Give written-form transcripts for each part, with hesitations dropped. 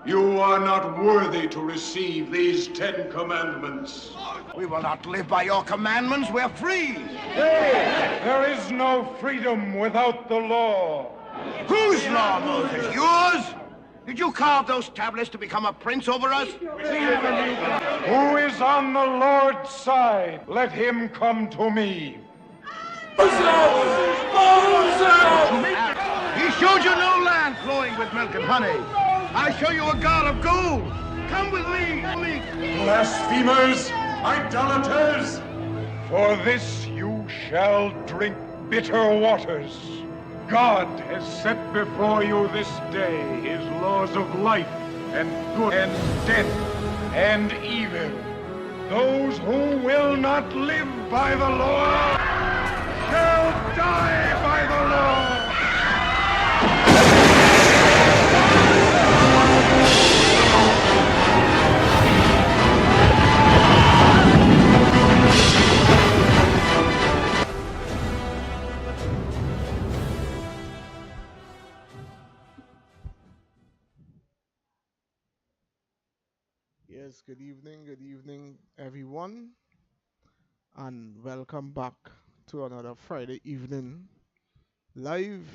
You are not worthy to receive these 10 commandments. We will not live by your commandments. We're free. There is no freedom without the law. Whose law, Moses? Yours? Did you carve those tablets to become a prince over us? Who is on the Lord's side? Let him come to me. He showed you no land flowing with milk and honey. I show you a God of gold. Come with me. Blasphemers! Idolaters! For this you shall drink bitter waters. God has set before you this day his laws of life and good and death and evil. Those who will not live by the law shall die by the law. Yes, good evening, everyone, and welcome back to another Friday evening live.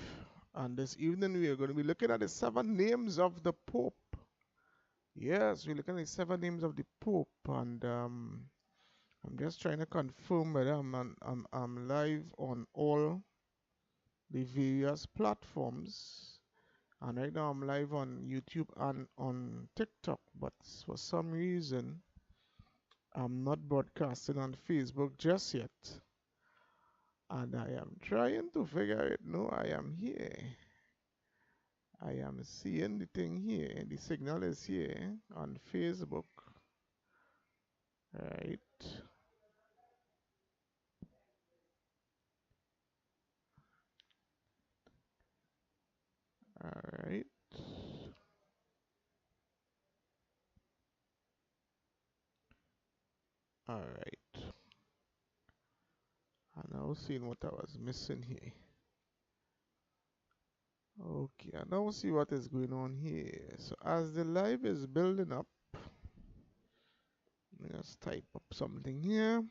And this evening, we are going to be looking at the 7 names of the Pope. Yes, we're looking at the 7 names of the Pope, and I'm just trying to confirm that I'm live on all the various platforms. And right now, I'm live on YouTube and on TikTok, but for some reason, I'm not broadcasting on Facebook just yet. And I am trying to figure it. No, I am here. I am seeing the thing here. The signal is here on Facebook. Right. Alright. Alright. And I was seeing what I was missing here. Okay, I now see what is going on here. So as the live is building up, let me just type up something here.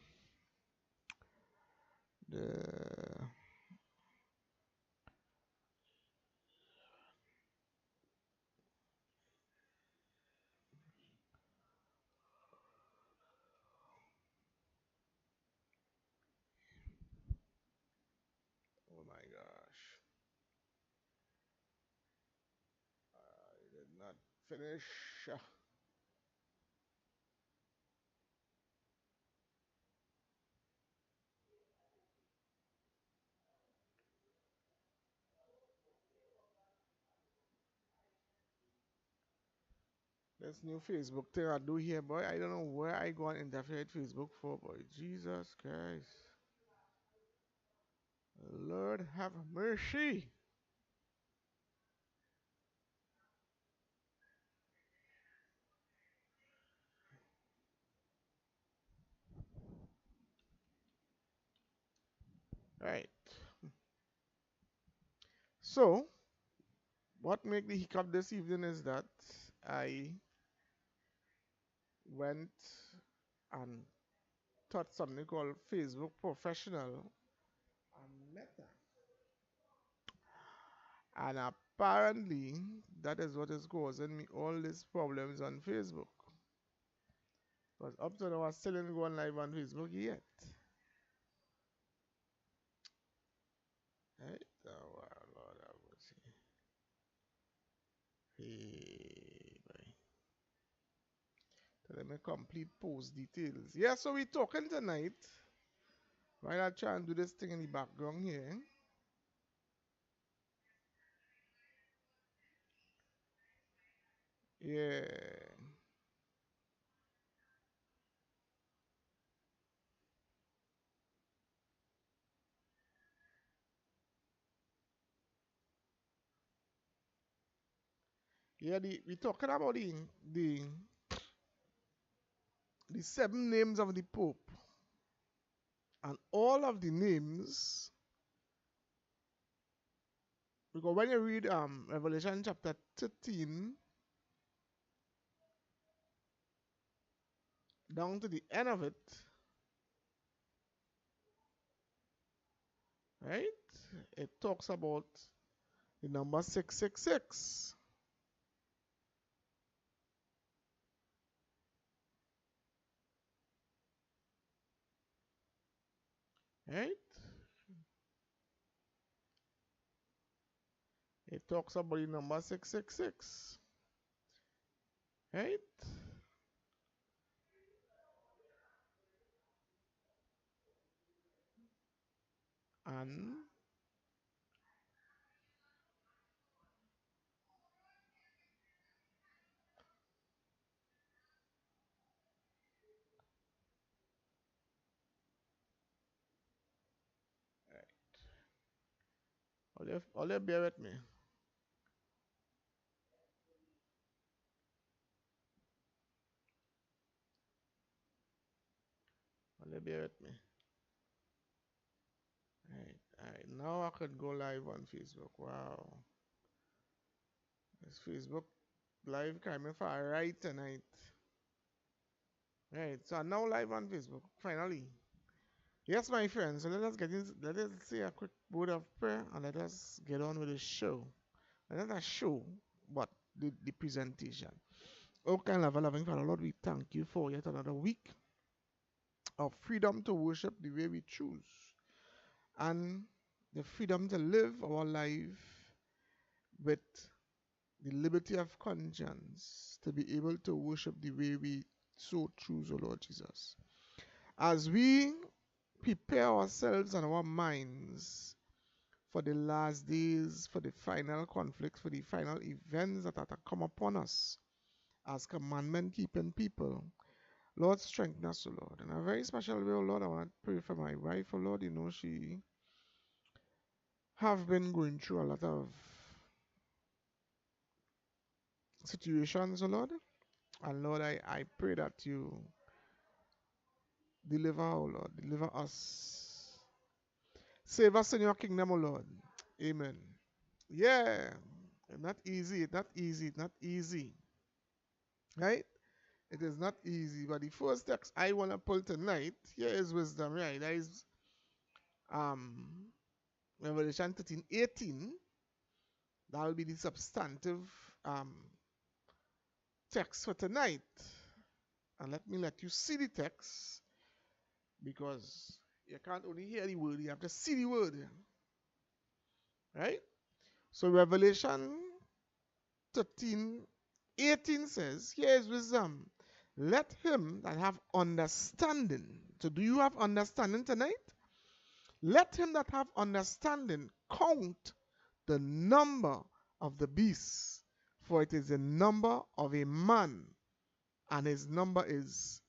Oh my gosh. I did not finish. This new Facebook thing I do here, boy. I don't know where I go and interfere with Facebook for, boy. Jesus Christ. Lord have mercy. Right. So, what make the hiccup this evening is that I went and taught something called Facebook Professional and Meta. And apparently, that is what is causing me all these problems on Facebook. Because up to now, I still didn't go on live on Facebook yet. Right? Oh, wow, Lord have mercy. Hey, boy. So let me complete post details. Yeah, so we're talking tonight. While I try and do this thing in the background here. Yeah. Yeah, we talking about the the 7 names of the Pope. And all of the names, because when you read Revelation chapter 13, down to the end of it, right, it talks about the number 666. Right? It talks about the number 666. Right? And all you bear with me. All you bear with me. Alright. Now I could go live on Facebook. Wow. This Facebook live coming for right tonight. Right. So I'm now live on Facebook. Finally. Yes, my friends. So let us say a quick word of prayer and let us get on with the show. Not a show, but the presentation. Oh, kind of loving Father, Lord, we thank you for yet another week of freedom to worship the way we choose and the freedom to live our life with the liberty of conscience to be able to worship the way we so choose, O Lord Jesus. As we prepare ourselves and our minds for the last days, for the final conflicts, for the final events that are to come upon us as commandment-keeping people, Lord, strengthen us, O Lord. In a very special way, O Lord, I want to pray for my wife, O Lord. You know, she have been going through a lot of situations, O Lord. And Lord, I pray that you deliver, O Lord, deliver us. Save us in your kingdom, O Lord. Amen. Yeah. Not easy, not easy, not easy. Right? It is not easy. But the first text I want to pull tonight, here is wisdom, right? That is Revelation 13:18. That will be the substantive text for tonight. And let me let you see the text, because you can't only hear the word, you have to see the word. Right? So Revelation 13:18 says, here is wisdom. Let him that have understanding. So do you have understanding tonight? Let him that have understanding count the number of the beast, for it is the number of a man, and his number is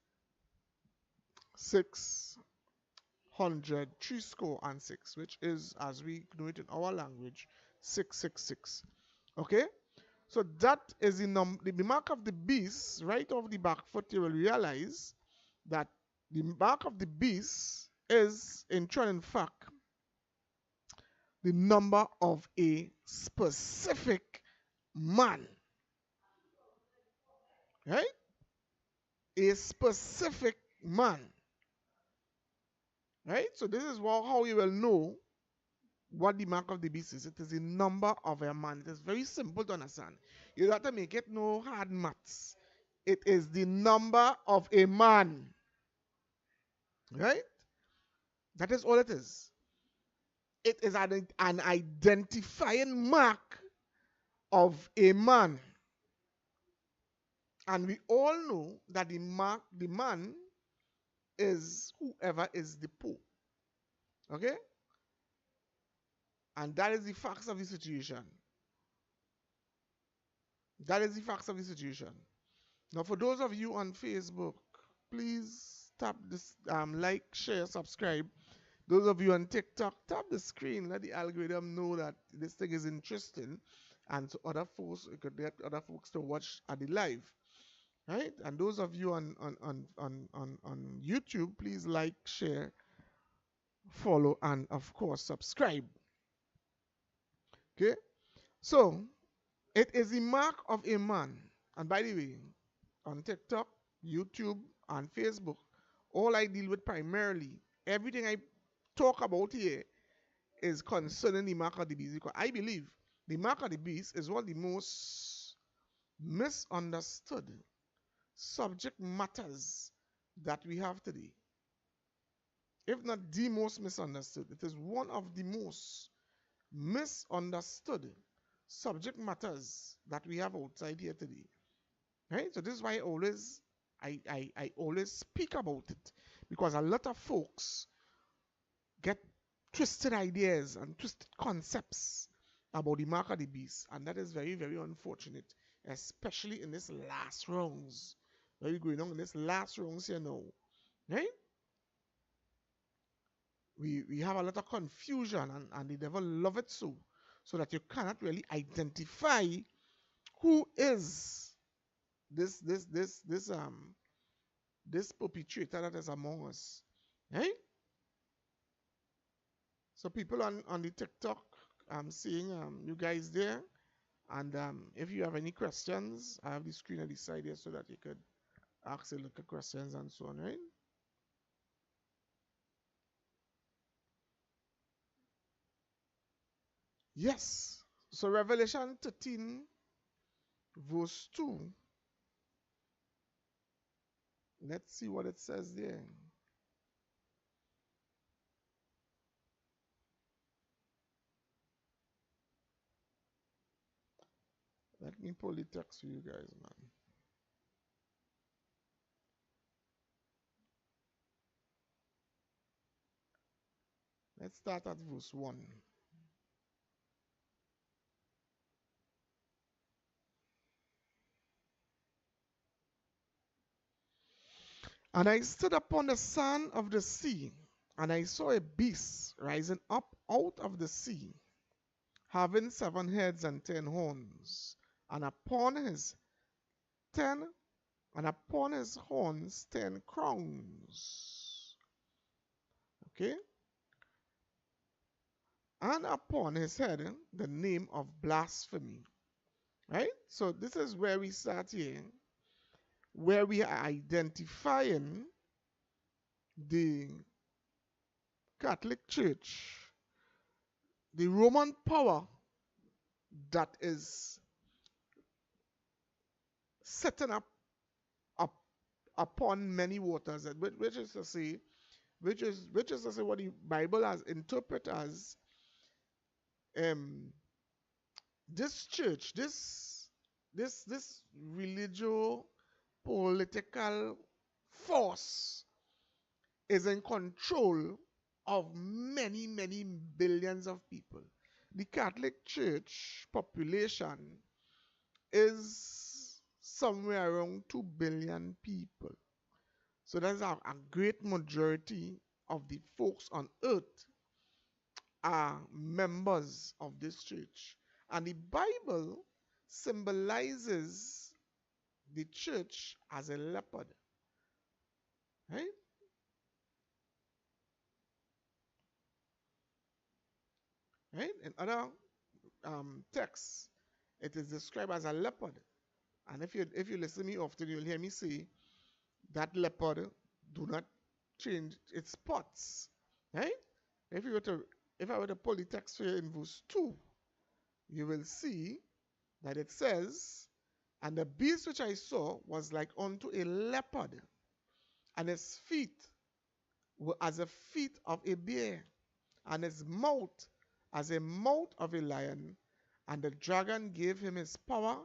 636, which is, as we know it in our language, 666. Okay? So that is the mark of the beast. Right off the back foot, you will realize that the mark of the beast is, in fact, the number of a specific man. Right? A specific man. Right? So this is how you will know what the mark of the beast is. It is the number of a man. It is very simple to understand. You don't have to make it no hard maths. It is the number of a man. Right? That is all it is. It is an identifying mark of a man. And we all know that the man is whoever is the Pope. Okay? And that is the facts of the situation. That is the facts of the situation. Now, for those of you on Facebook, please tap this like, share, subscribe. Those of you on TikTok, tap the screen. Let the algorithm know that this thing is interesting, and so other folks, you could get other folks to watch at the live. Right? And those of you on YouTube, please like, share, follow, and of course subscribe. Okay? So it is the mark of a man. And by the way, on TikTok, YouTube, and Facebook, all I deal with primarily, everything I talk about here is concerning the mark of the beast, because I believe the mark of the beast is one of the most misunderstood subject matters that we have today. If not the most misunderstood, it is one of the most misunderstood subject matters that we have outside here today. Right? So this is why I always speak about it, because a lot of folks get twisted ideas and twisted concepts about the mark of the beast, and that is very, very unfortunate, especially in this last rounds. What are going on in this last rounds here now? Right? We have a lot of confusion, and the devil love it so that you cannot really identify who is this perpetrator that is among us. Right? So people on the TikTok, I'm seeing you guys there, and if you have any questions, I have the screen at the side here so that you could ask a look at questions and so on, right? Yes. So Revelation 13, verse 2. Let's see what it says there. Let me pull the text for you guys, man. Let's start at verse 1. And I stood upon the sand of the sea, and I saw a beast rising up out of the sea, having 7 heads and 10 horns, and upon his 10 and upon his horns 10 crowns. Okay? And upon his head the name of blasphemy. Right? So this is where we start here, where we are identifying the Catholic Church, the Roman power that is setting up upon many waters, which is to say, what the Bible has interpreted as this church, this religio political force is in control of many, many billions of people. The Catholic Church population is somewhere around 2 billion people. So that's a great majority of the folks on earth are members of this church. And the Bible symbolizes the church as a leopard. Right? Right? In other texts, it is described as a leopard. And if you listen to me often, you'll hear me say that leopard do not change its spots. Right? If I were to pull the text here in verse 2, you will see that it says, and the beast which I saw was like unto a leopard, and his feet were as the feet of a bear, and his mouth as a mouth of a lion. And the dragon gave him his power,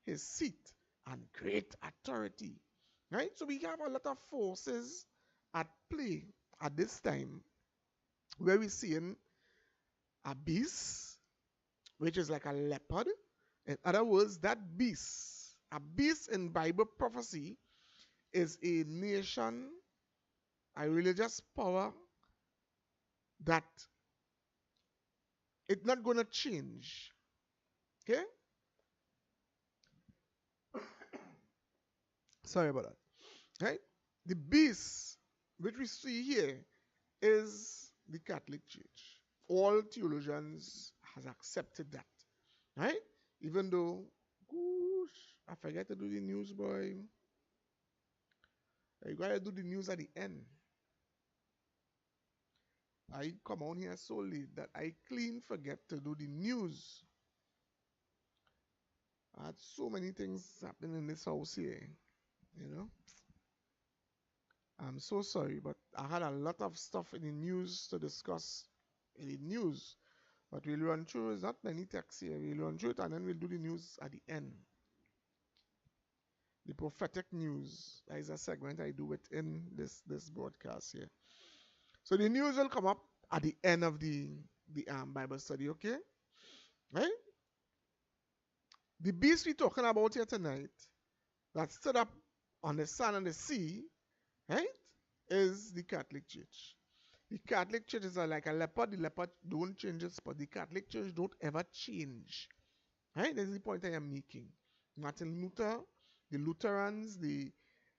his seat, and great authority. Right? So we have a lot of forces at play at this time, where we're seeing a beast, which is like a leopard. In other words, that beast, a beast in Bible prophecy, is a nation, a religious power that it's not going to change. Okay? Sorry about that. Right? The beast which we see here is the Catholic Church. All theologians has accepted that. Right? Even though, gosh, I forget to do the news, boy. You gotta do the news at the end. I come on here so late that I clean forget to do the news. I had so many things happening in this house here, you know. I'm so sorry, but I had a lot of stuff in the news to discuss in the news. But we'll run through, it's not many texts here. We'll run through it and then we'll do the news at the end. The prophetic news. That is a segment I do within this broadcast here. So the news will come up at the end of the Bible study, okay? Right? The beast we're talking about here tonight that stood up on the sand and the sea, right, is the Catholic Church. The Catholic Church is like a leopard. The leopard don't change its spot. The Catholic Church don't ever change. Right? That's the point I am making. Martin Luther, the Lutherans,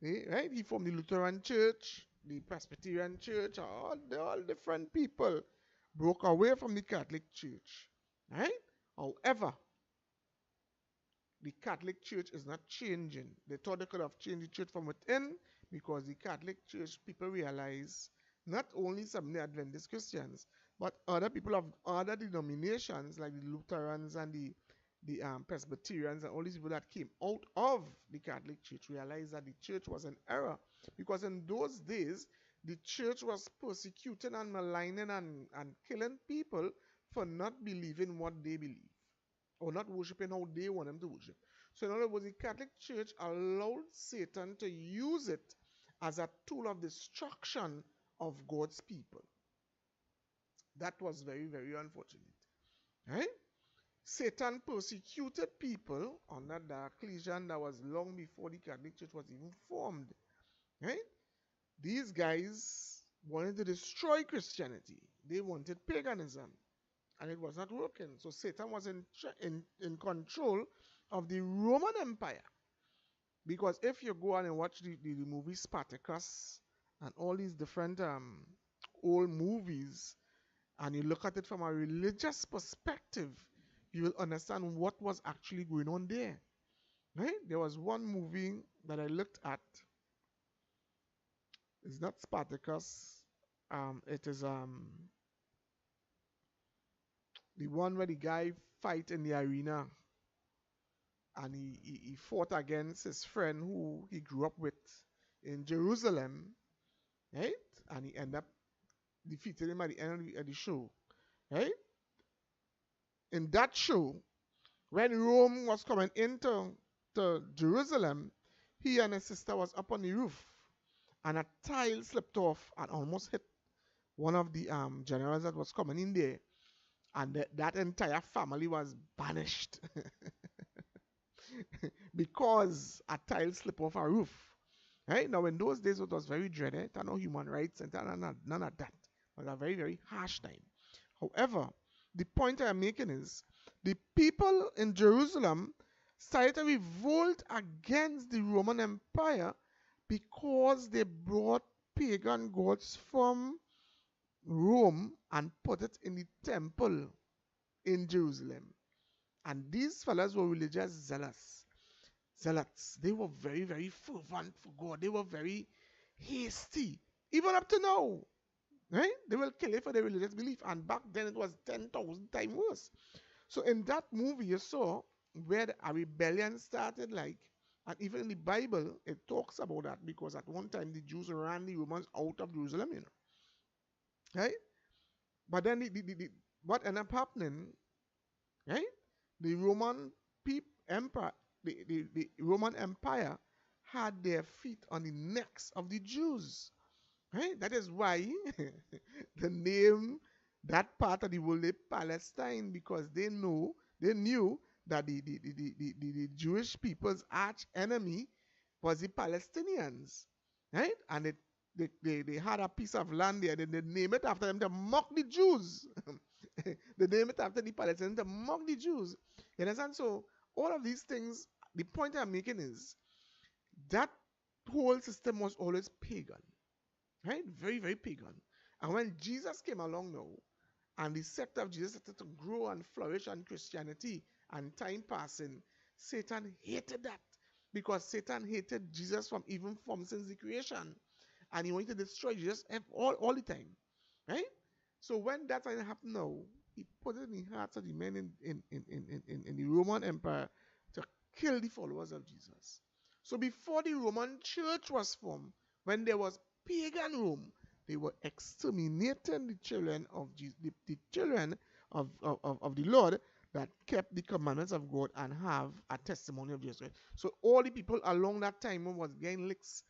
right? He formed the Lutheran Church, the Presbyterian Church, they're all different people broke away from the Catholic Church. Right? However, the Catholic Church is not changing. They thought they could have changed the church from within because the Catholic Church people realize not only Seventh-day Adventist Christians, but other people of other denominations like the Lutherans and the Presbyterians and all these people that came out of the Catholic Church realized that the church was an error. Because in those days, the church was persecuting and maligning and killing people for not believing what they believe or not worshiping how they want them to worship. So in other words, the Catholic Church allowed Satan to use it as a tool of destruction of God's people. That was very, very unfortunate. Right? Satan persecuted people on that dark legion that was long before the Catholic Church was even formed. Right? These guys wanted to destroy Christianity. They wanted paganism. And it was not working. So Satan was in control of the Roman Empire. Because if you go on and watch the movie Spartacus and all these different old movies, and you look at it from a religious perspective, you will understand what was actually going on there. Right? There was one movie that I looked at. It's not Spartacus. It is the one where the guy fight in the arena and he fought against his friend who he grew up with in Jerusalem, right? And he ended up defeating him at the end of the show, right? In that show, when Rome was coming into Jerusalem, he and his sister was up on the roof and a tile slipped off and almost hit one of the generals that was coming in there. And that entire family was banished because a tile slipped off a roof. Right? Now, in those days, it was very dreaded. There no human rights and none of that. It was a very, very harsh time. However, the point I am making is the people in Jerusalem started to revolt against the Roman Empire because they brought pagan gods from Rome and put it in the temple in Jerusalem. And these fellas were religious zealots. They were very, very fervent for God. They were very hasty. Even up to now. Right? They will kill you for their religious belief. And back then it was 10,000 times worse. So in that movie you saw where a rebellion started, like, and even in the Bible it talks about that because at one time the Jews ran the Romans out of Jerusalem, you know. Right? But then what ended up happening, right? The Roman Empire, the Roman Empire had their feet on the necks of the Jews. Right? That is why the name that part of the world is Palestine, because they knew that the Jewish people's arch enemy was the Palestinians. Right? And they had a piece of land there, then they name it after them to mock the Jews. They name it after the Palestinians to mock the Jews. You understand? So all of these things, the point I'm making is that whole system was always pagan. Right? Very, very pagan. And when Jesus came along now, and the sect of Jesus started to grow and flourish on Christianity, and time passing, Satan hated that. because Satan hated Jesus from since the creation, and he wanted to destroy Jesus all the time, right? So when that started happen now, he put it in the hearts of the men in the Roman Empire to kill the followers of Jesus. So before the Roman Church was formed, when there was pagan Rome, they were exterminating the children of Jesus, the children of the Lord that kept the commandments of God and have a testimony of Jesus Christ. So all the people along that time was getting licks.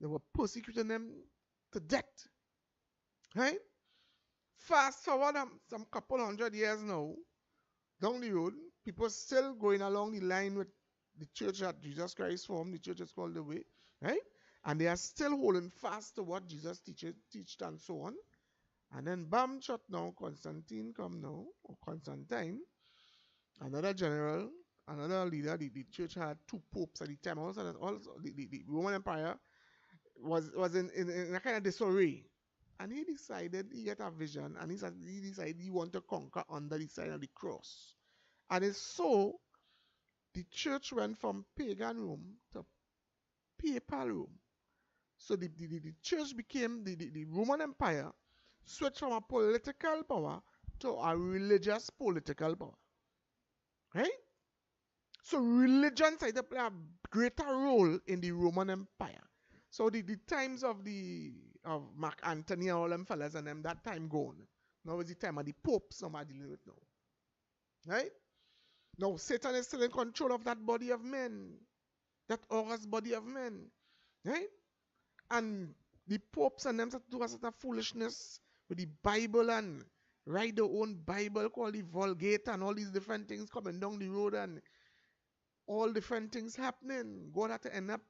They were persecuting them to death. Right? Fast forward some couple hundred years now, down the road, people still going along the line with the church that Jesus Christ formed. The church is called the Way, right? And they are still holding fast to what Jesus teached and so on. And then bam, shot now, Constantine come now, or Constantine, another general, another leader. The church had two popes at the time. Also the Roman Empire was in a kind of disarray. And he decided, he got a vision, and he decided he want to conquer under the sign of the cross. And it's so the church went from pagan Rome to papal Rome. So the church became the Roman Empire, switched from a political power to a religious political power. Right? So religion started to play a greater role in the Roman Empire. So the times of Mark Antony and all them fellas and them, that time gone. Now is the time of the popes somebody dealing with now. Right? Now Satan is still in control of that body of men. That august body of men. Right? And the popes and them do a sort of foolishness with the Bible and write their own Bible called the Vulgate and all these different things coming down the road and all different things happening. God had to end up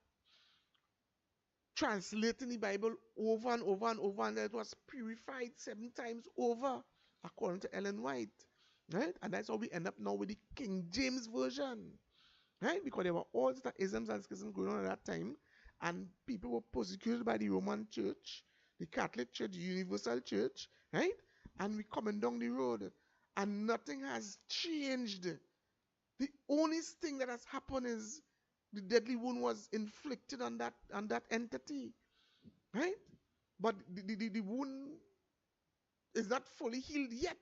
translating the Bible over and over and over, and it was purified 7 times over, according to Ellen White. Right? And that's how we end up now with the King James Version. Right? Because there were all the isms and schisms going on at that time, and people were persecuted by the Roman Church, the Catholic Church, the Universal Church, right? And we're coming down the road, and nothing has changed. The only thing that has happened is the deadly wound was inflicted on that entity, right? But the wound is not fully healed yet.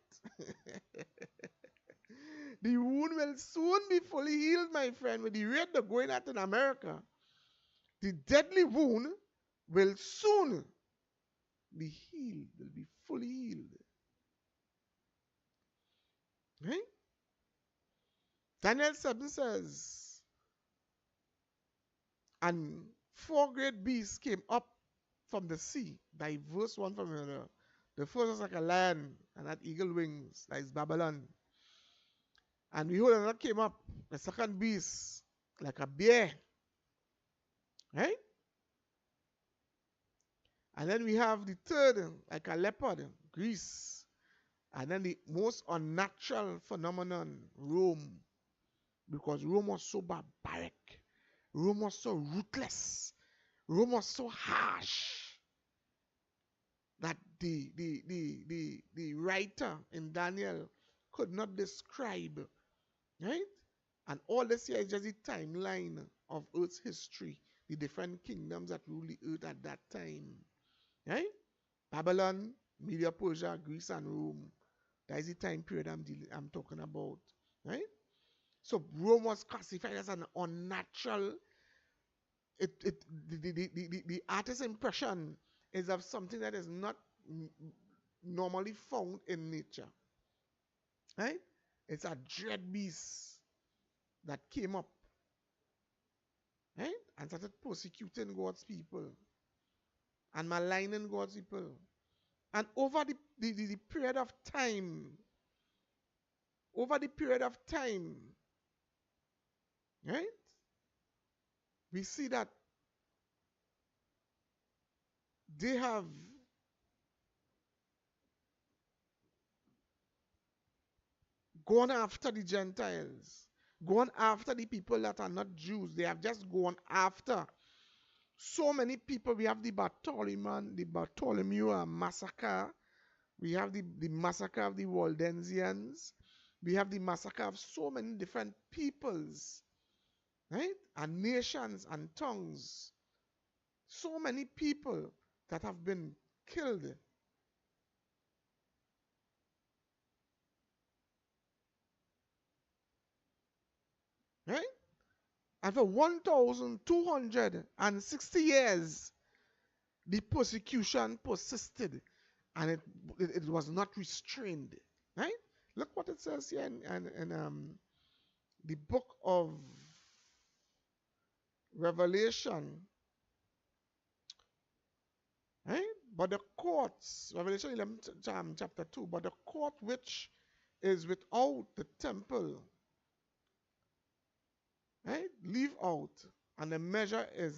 The wound will soon be fully healed, my friend. With the rate they're going at in America, the deadly wound will soon be healed, will be fully healed. Right? Daniel 7 says, and 4 great beasts came up from the sea, diverse one from another. The first was like a lion, and had eagle wings, that is Babylon. And behold, another came up, the second beast, like a bear. Right? And then we have the third, like a leopard, Greece. And then the most unnatural phenomenon, Rome. Because Rome was so barbaric. Rome was so ruthless. Rome was so harsh that the writer in Daniel could not describe. Right? And all this here is just the timeline of Earth's history. The different kingdoms that ruled the earth at that time. Right? Babylon, Media, Persia, Greece, and Rome. That is the time period I'm talking about. Right? So Rome was classified as an unnatural. The artist's impression is of something that is not normally found in nature. Right? It's a dread beast that came up. Right? And started persecuting God's people. And maligning God's people. And over the period of time, right? We see that they have gone after the Gentiles, gone after the people that are not Jews. They have just gone after so many people. We have the Bartholomew massacre. We have the massacre of the Waldensians. We have the massacre of so many different peoples. right? And nations and tongues. So many people that have been killed. Right? And for 1,260 years, the persecution persisted and it was not restrained. Right? Look what it says here in the book of Revelation. Right? But the courts, Revelation 11, chapter 2, but the court which is without the temple, right? Leave out, and the measure it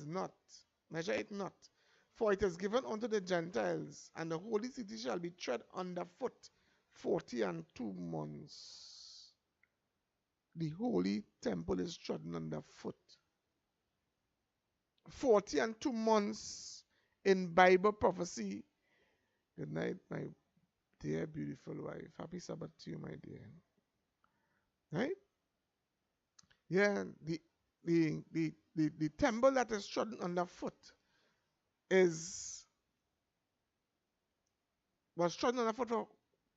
not. For it is given unto the Gentiles, and the holy city shall be tread under foot 42 months. The holy temple is trodden under foot. 42 months in Bible prophecy. Good night, my dear beautiful wife. Happy Sabbath to you, my dear. Right? Yeah, the temple that is trodden underfoot was trodden underfoot for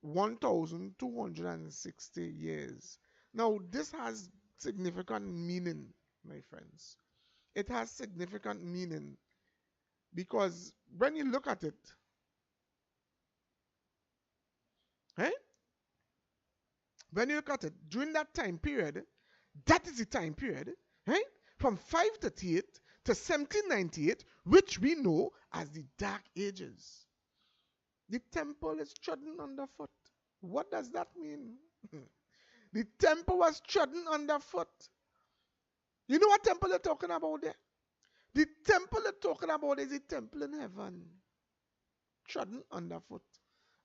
1,260 years. Now, this has significant meaning, my friends. It has significant meaning because when you look at it, right? When you look at it, during that time period, that is the time period, right? From 538 to 1798, which we know as the Dark Ages. The temple is trodden underfoot. What does that mean? The temple was trodden underfoot. You know what temple they're talking about there? The temple they're talking about is the temple in heaven. Trodden underfoot.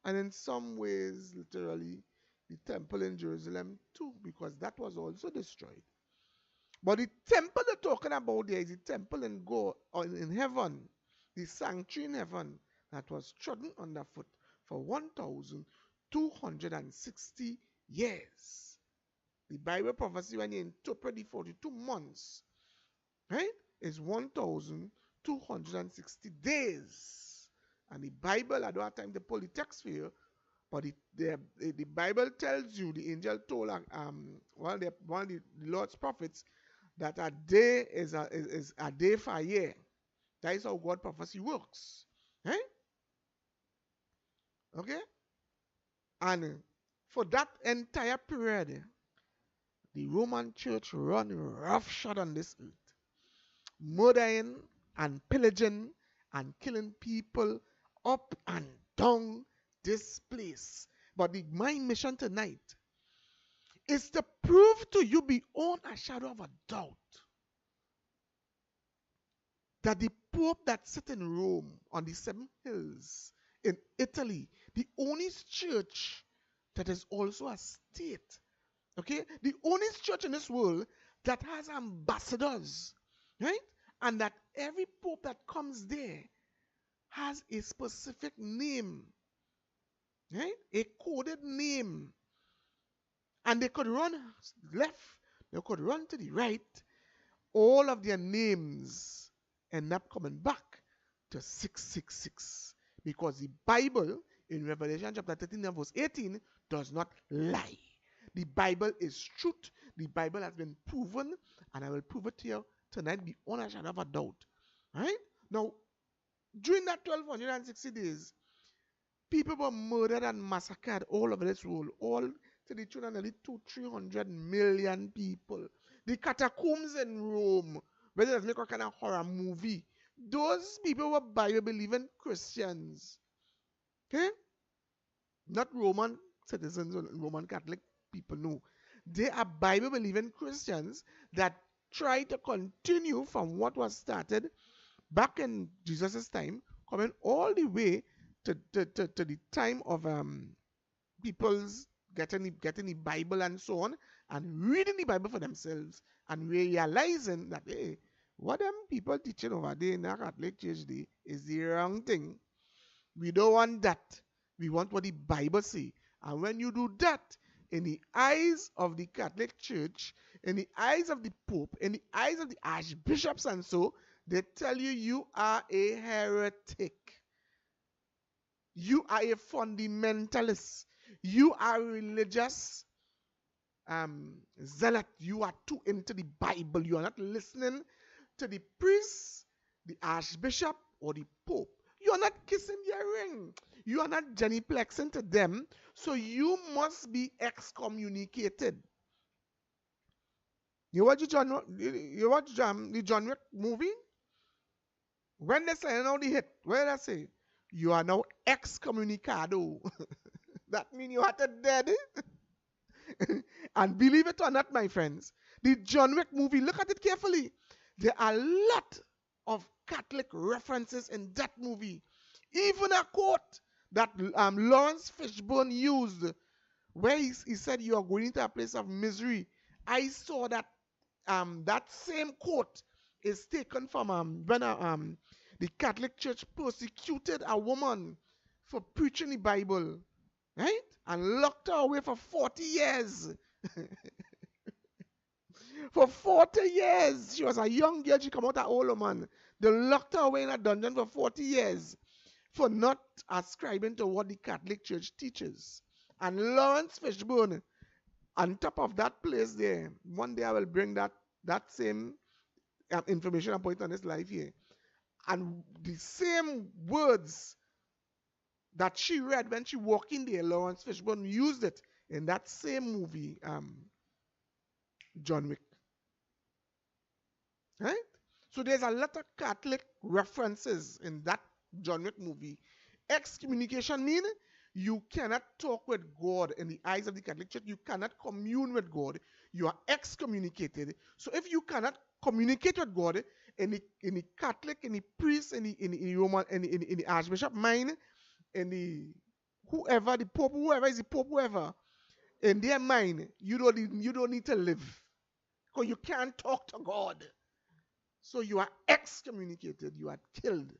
And in some ways, literally, the temple in Jerusalem too, because that was also destroyed. But the temple they're talking about there is the temple in heaven, the sanctuary in heaven that was trodden underfoot for 1,260 years. The Bible prophecy, when you interpret the 42 months, right, is 1,260 days. And the Bible, I don't have time to pull the text for you, but the Bible tells you, the angel told one of the Lord's prophets, that a day is a day for a year. That is how God prophecy works. Right? Okay? And for that entire period, the Roman church run roughshod on this earth, murdering and pillaging and killing people up and down this place. But my mission tonight is to prove to you beyond a shadow of a doubt that the Pope that sits in Rome on the seven hills in Italy, the only church that is also a state, okay, the only church in this world that has ambassadors, right, and that every Pope that comes there has a specific name, right, a coded name. And they could run left, they could run to the right. All of their names end up coming back to 666. Because the Bible in Revelation chapter 13 and verse 18 does not lie. The Bible is truth. The Bible has been proven, and I will prove it to you tonight beyond a shadow of a doubt. Right? Now, during that 1260 days, people were murdered and massacred all over this world, all to the tune of nearly 200-300 million people. The catacombs in Rome, where they make a kind of horror movie, those people were Bible-believing Christians. Okay? Not Roman citizens or Roman Catholic people, no. They are Bible-believing Christians that try to continue from what was started back in Jesus' time, coming all the way to the time of people's getting the Bible and so on, and reading the Bible for themselves, and realizing that, hey, what them people teaching over there in the Catholic Church is the wrong thing. We don't want that. We want what the Bible say. And when you do that, in the eyes of the Catholic Church, in the eyes of the Pope, in the eyes of the archbishops and so, they tell you you are a heretic. You are a fundamentalist. You are religious zealot. You are too into the Bible. You are not listening to the priest, the archbishop, or the pope. You are not kissing their ring. You are not genuflexing to them. So you must be excommunicated. You watch the John Wick movie? When they say now the hit, what did I say? You are now excommunicado. That means you are dead. And believe it or not, my friends, the John Wick movie, look at it carefully. There are a lot of Catholic references in that movie. Even a quote that Lawrence Fishburne used, where he said, "You are going into a place of misery." I saw that that same quote is taken from when the Catholic Church persecuted a woman for preaching the Bible, right? And locked her away for 40 years. For 40 years. She was a young girl. She came out an older man. They locked her away in a dungeon for 40 years for not ascribing to what the Catholic Church teaches. And Lawrence Fishburne, on top of that place there, one day I will bring that same information and put it on this live here. And the same words that she read when she walked in there, Lawrence Fishburne used it in that same movie, John Wick. Right? So there's a lot of Catholic references in that John Wick movie. Excommunication means you cannot talk with God in the eyes of the Catholic Church. You cannot commune with God. You are excommunicated. So if you cannot communicate with God in the Catholic, in the priest, in the Roman, in the archbishop mind, in the whoever, the Pope, whoever is the Pope, whoever, in their mind, you don't need to live. Because you can't talk to God. So you are excommunicated. You are killed.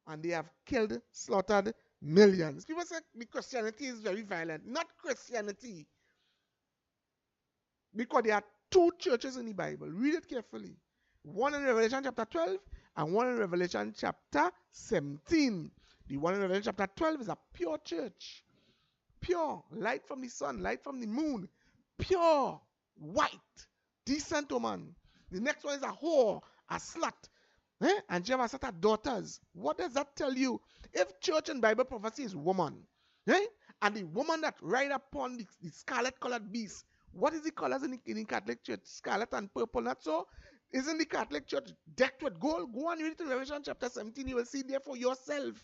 And they have killed, slaughtered millions. People say Christianity is very violent. Not Christianity. Because there are two churches in the Bible. Read it carefully. One in Revelation chapter 12 and one in Revelation chapter 17. The one in Revelation chapter 12 is a pure church. Pure. Light from the sun, light from the moon. Pure. White. Decent woman. The next one is a whore, a slut. And she have a set of daughters. What does that tell you? If church and Bible prophecy is woman, and the woman that ride upon the scarlet-colored beast, what is the colors in the Catholic Church? Scarlet and purple, not so? Isn't the Catholic Church decked with gold? Go and read it in Revelation chapter 17. You will see there for yourself.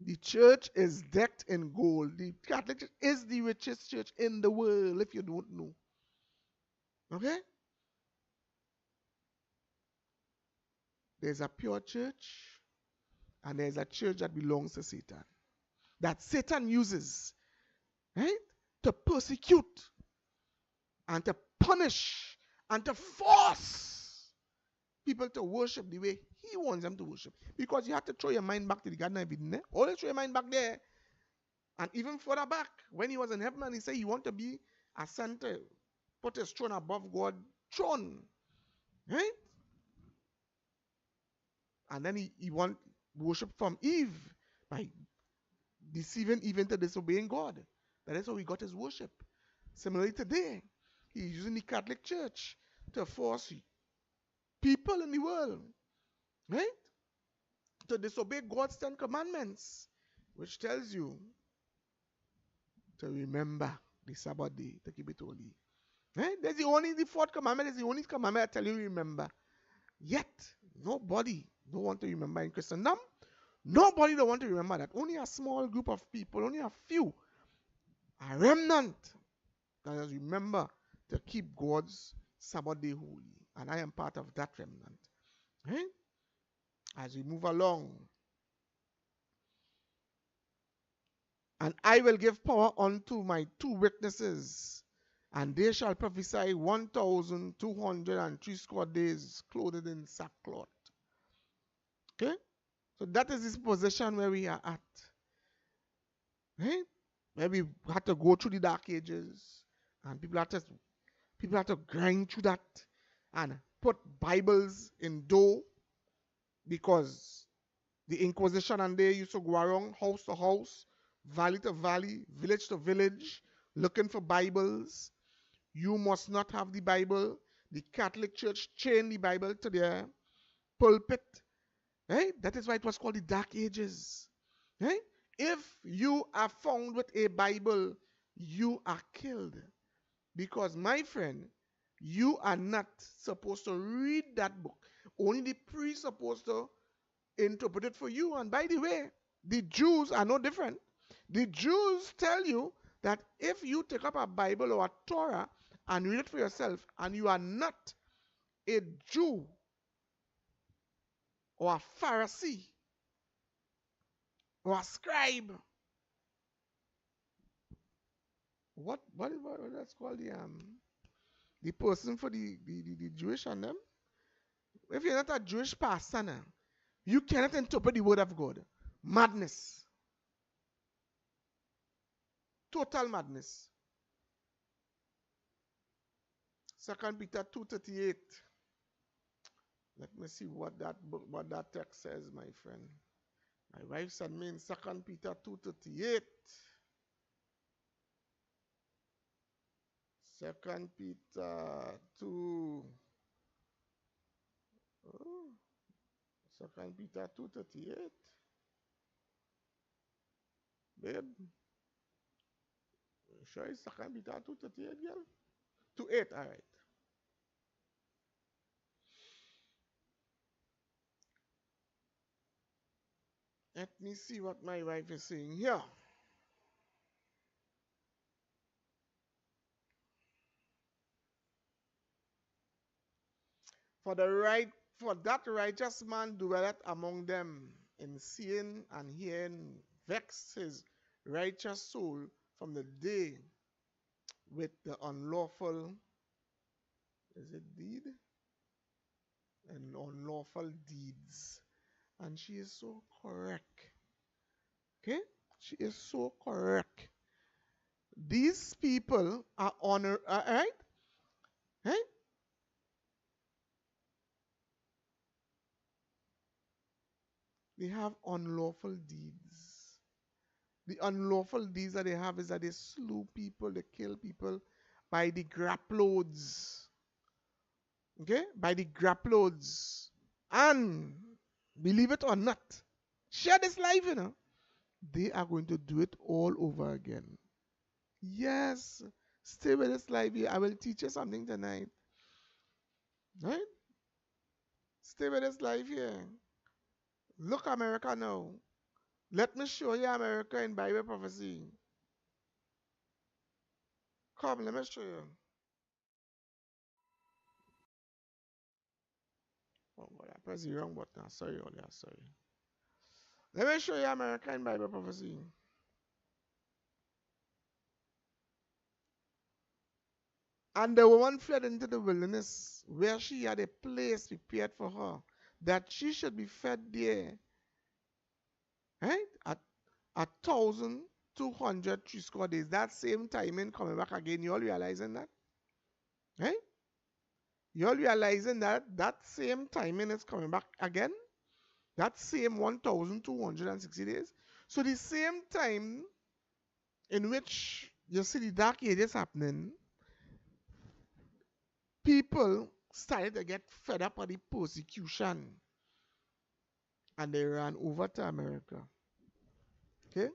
The church is decked in gold. The Catholic Church is the richest church in the world, if you don't know. Okay? There's a pure church, and there's a church that belongs to Satan. That Satan uses, right? To persecute, and to punish, and to force people to worship the way he wants them to worship. Because you have to throw your mind back to the Garden of Eden. Always throw your mind back there. And even further back, when he was in heaven, and he said he wanted to be a center, put his throne above God's throne. Right? And then he want worship from Eve by deceiving Eve into disobeying God. That is how he got his worship. Similarly today, he's using the Catholic Church to force people in the world, right, to disobey God's 10 commandments, which tells you to remember the Sabbath day, to keep it holy. Right? The fourth commandment is the only commandment that tells you to remember. Yet, nobody don't want to remember in Christendom. Nobody don't want to remember that. Only a small group of people, only a few, a remnant, that has remember to keep God's Sabbath day holy. And I am part of that remnant. Right? As we move along. And I will give power unto my 2 witnesses, and they shall prophesy 1,260 days, clothed in sackcloth. Okay? So that is this position where we are at. Right? Where we had to go through the dark ages, and people had to grind through that and put Bibles in door because the Inquisition and they used to go around house to house, valley to valley, village to village, looking for Bibles. You must not have the Bible. The Catholic Church chained the Bible to their pulpit. Right? That is why it was called the Dark Ages. Right? If you are found with a Bible, you are killed. Because, my friend, you are not supposed to read that book. Only the priest supposed to interpret it for you. And by the way, the Jews are no different. The Jews tell you that if you take up a Bible or a Torah and read it for yourself, and you are not a Jew or a Pharisee or a scribe, what that's called the person for the Jewish and them. If you're not a Jewish pastor now, you cannot interpret the word of God. Madness. Total madness. 2 Peter 2:38. Let me see what that text says, my friend. My wife sent me in 2 Peter 2:38. 2 Peter 2. Oh, 2 Peter 2:38. Babe. Sure it's 2 Peter 2:38, girl? 2:8, alright. Let me see what my wife is saying here. For that righteous man dwelleth among them, in seeing and hearing vex his righteous soul from the day with the unlawful, is it deed? And unlawful deeds. And she is so correct. Okay? She is so correct. These people are honor, right? Right? They have unlawful deeds. The unlawful deeds that they have is that they slew people, they kill people by the graploads. Okay? By the graploads. And believe it or not, share this life, they are going to do it all over again. Yes. Stay with this life here. I will teach you something tonight. Right? Stay with this life here. Look America now. Let me show you America in Bible prophecy. Come, let me show you. Oh God, I pressed the wrong button. Sorry, Olia, sorry. Let me show you America in Bible prophecy. And the woman fled into the wilderness, where she had a place prepared for her, that she should be fed there. Right? At 1,200 square days. That same timing coming back again. You all realizing that? Right? You all realizing that that same timing is coming back again? That same 1,260 days. So the same time in which you see the dark ages happening, people started to get fed up of the persecution. And they ran over to America. Okay?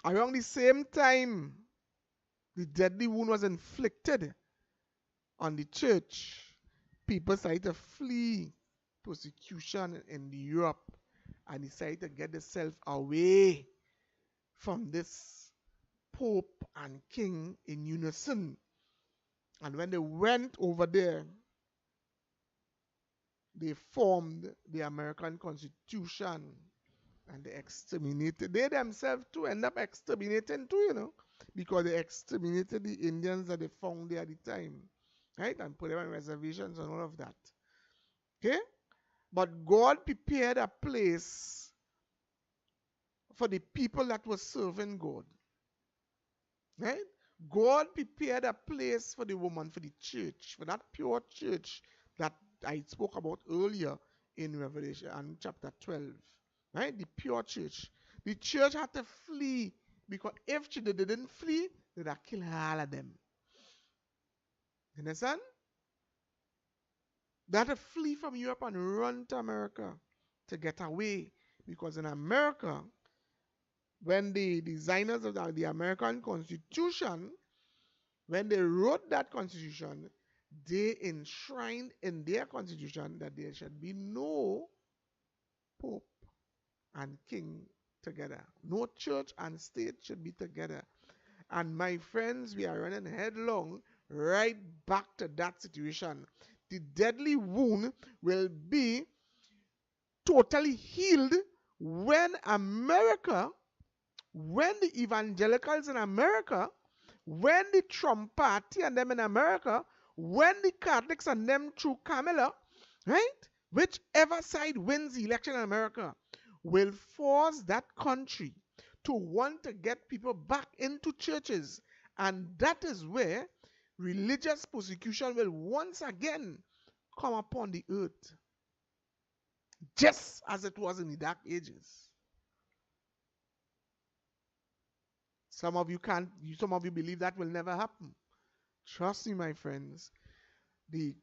Around the same time, the deadly wound was inflicted on the church. People started to flee persecution in Europe and decided to get themselves away from this Pope and King in unison. And when they went over there, they formed the American Constitution and they exterminated. They themselves too end up exterminating too, because they exterminated the Indians that they found there at the time. Right? And put them on reservations and all of that. Okay? But God prepared a place for the people that were serving God. Right? God prepared a place for the woman, for the church, for that pure church that I spoke about earlier in Revelation and chapter 12. Right? The pure church. The church had to flee because if they didn't flee, they'd have killed all of them. You understand? They had to flee from Europe and run to America to get away. Because in America, when the designers of the American Constitution, when they wrote that Constitution, they enshrined in their Constitution that there should be no Pope and King together. No church and state should be together. And my friends, we are running headlong right back to that situation. The deadly wound will be totally healed when America, when the evangelicals in America, when the Trump party and them in America, when the Catholics and them through Kamala, right? Whichever side wins the election in America will force that country to want to get people back into churches. And that is where religious persecution will once again come upon the earth. Just as it was in the Dark Ages. Some of you believe that will never happen. Trust me, my friends. The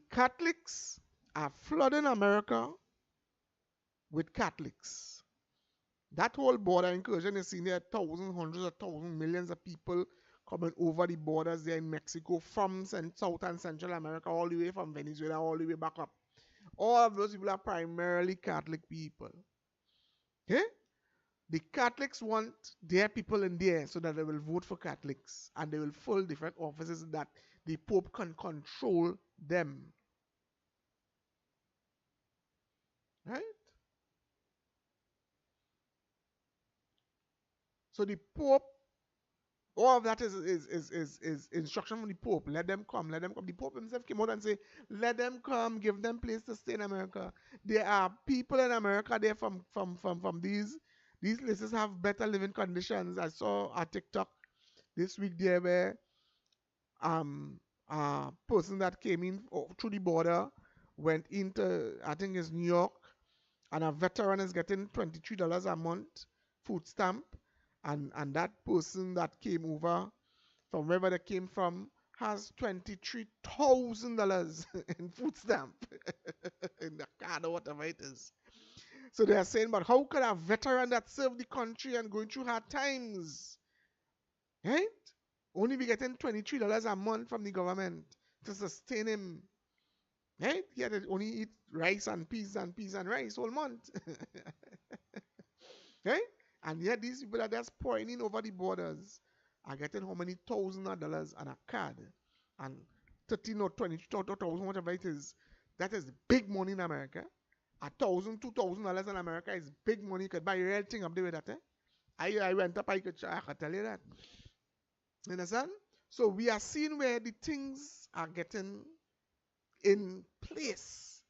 Catholics are flooding America with Catholics. That whole border incursion is seen there, thousands, hundreds of thousands, millions of people coming over the borders there in Mexico from South and Central America, all the way from Venezuela, all the way back up. All of those people are primarily Catholic people. Okay? The Catholics want their people in there so that they will vote for Catholics and they will fill different offices that the Pope can control them. Right? So the Pope, all of that is instruction from the Pope. Let them come, let them come. The Pope himself came out and said, let them come, give them place to stay in America. There are people in America there from these places have better living conditions. I saw a TikTok this week there where a person that came in through the border went into, I think it's New York, and a veteran is getting $23 a month food stamp. And that person that came over from wherever they came from has $23,000 in food stamp in the card or whatever it is. So they are saying, but how could a veteran that served the country and going through hard times, right, only be getting $23 a month from the government to sustain him? Right? He had to only eat rice and peas and rice all month. Right? And yet these people that are just pouring in over the borders are getting how many thousands of dollars on a card? And 13 or 20,000, whatever it is. That is big money in America. $1,000, $2,000 in America is big money. You could buy a real thing up there with that. I went up, I could tell you that. You understand? So we are seeing where the things are getting in place.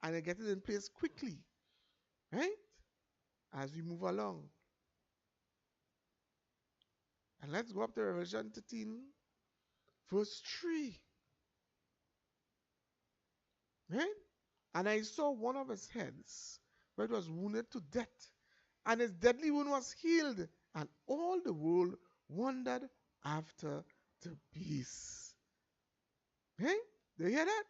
And they're getting in place quickly. Right? As we move along. And let's go up to Revelation 13, verse 3. Right? And I saw one of his heads, where it was wounded to death, and his deadly wound was healed, and all the world wondered after the beast. Right? Do you hear that?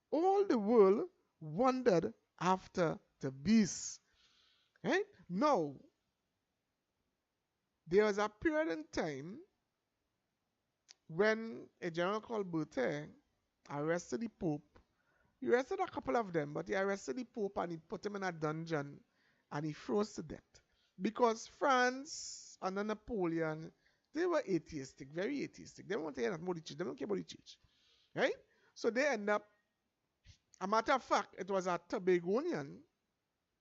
All the world wondered after the beast. Right? Now, there was a period in time when a general called Berthier arrested the Pope. He arrested a couple of them, but he arrested the Pope and he put him in a dungeon and he froze to death. Because France under Napoleon, they were atheistic, very atheistic. They don't want to hear nothing about the church. They don't care about the church. Right? So they end up, a matter of fact, it was a Tobagonian.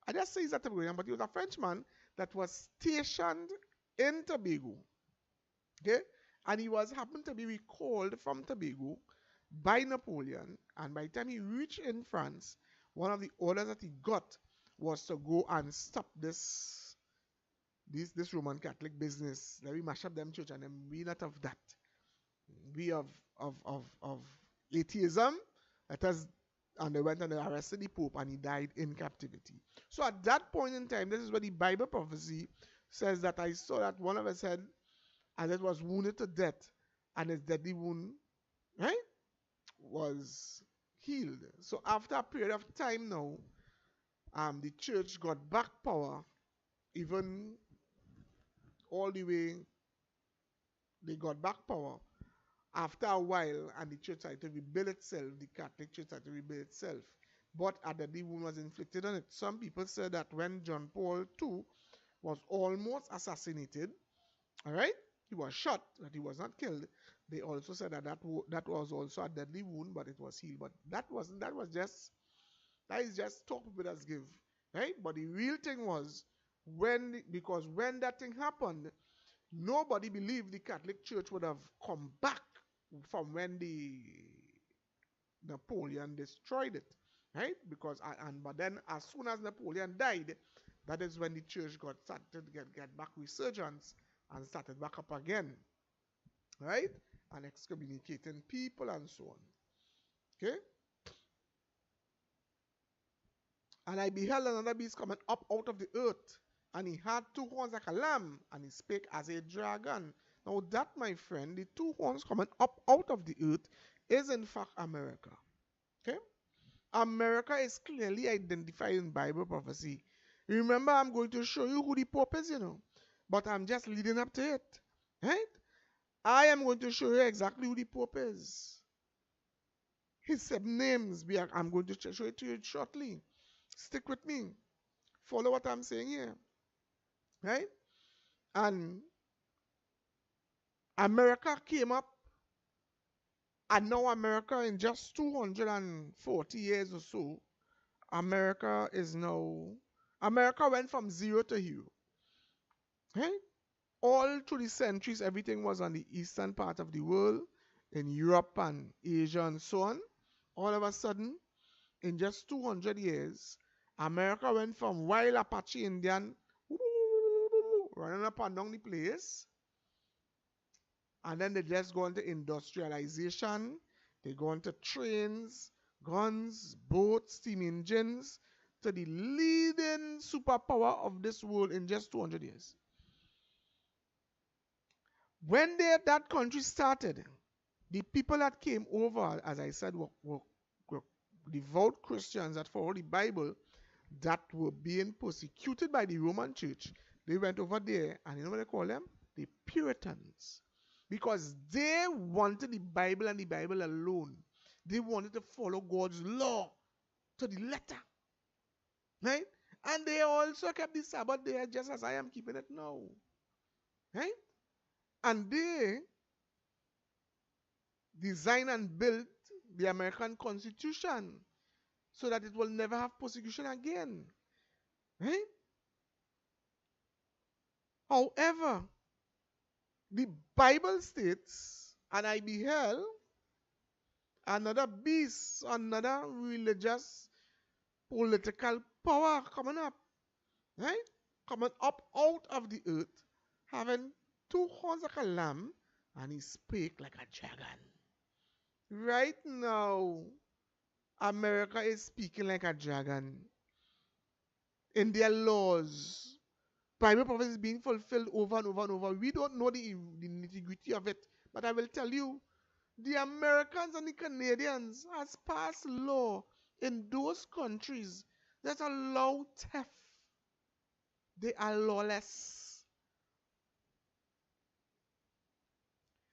I just say he's a Tobagonian, but he was a Frenchman that was stationed in Tobago. Okay? And he happened to be recalled from Tobago by Napoleon. And by the time he reached in France, one of the orders that he got was to go and stop this this Roman Catholic business. Let me mash up them church and then we not of that. We of atheism. Let us and they went and they arrested the Pope and he died in captivity. So at that point in time, this is where the Bible prophecy says that I saw that one of his head and it was wounded to death, and his deadly wound, right, was healed. So after a period of time now, the church got back power, even all the way they got back power. After a while, and the church started to rebuild itself, the Catholic Church started to rebuild itself. But a deadly wound was inflicted on it. Some people said that when John Paul II was almost assassinated, all right, he was shot, that he was not killed. They also said that that was also a deadly wound, but it was healed. But that wasn't. That is just talk people just give, right? But the real thing was because when that thing happened, nobody believed the Catholic Church would have come back from when the Napoleon destroyed it, right? Because but then as soon as Napoleon died, that is when the church started to get back resurgence and started back up again, right? And excommunicating people and so on. Okay? And I beheld another beast coming up out of the earth, and he had two horns like a lamb, and he spake as a dragon. Now that, my friend, the two horns coming up out of the earth is in fact America. Okay? America is clearly identified in Bible prophecy. Remember, I'm going to show you who the Pope is, but I'm just leading up to it. Right? I am going to show you exactly who the Pope is. His 7 names, I'm going to show it to you shortly. Stick with me. Follow what I'm saying here. Right? And America came up, and now America, in just 240 years or so, America went from 0 to hero. Right? All through the centuries, everything was on the eastern part of the world, in Europe and Asia and so on. All of a sudden, in just 200 years, America went from wild Apache Indian running up and down the place, and then they just go into industrialization. They go into trains, guns, boats, steam engines, to the leading superpower of this world in just 200 years. When that country started, the people that came over, as I said, were devout Christians that followed the Bible, that were being persecuted by the Roman Church. They went over there, and you know what they call them? The Puritans. Because they wanted the Bible and the Bible alone. They wanted to follow God's law to the letter. Right? And they also kept the Sabbath day just as I am keeping it now. Right? And they designed and built the American Constitution so that it will never have persecution again. Right? However, the Bible states, and I beheld another beast, another religious, political power coming up. Right? Coming up out of the earth, having 2 horns like a lamb, and he spake like a dragon. Right now, America is speaking like a dragon. In their laws, Bible prophecy is being fulfilled over and over and over. We don't know the nitty-gritty of it, but I will tell you, the Americans and the Canadians has passed law in those countries that allow theft. They are lawless.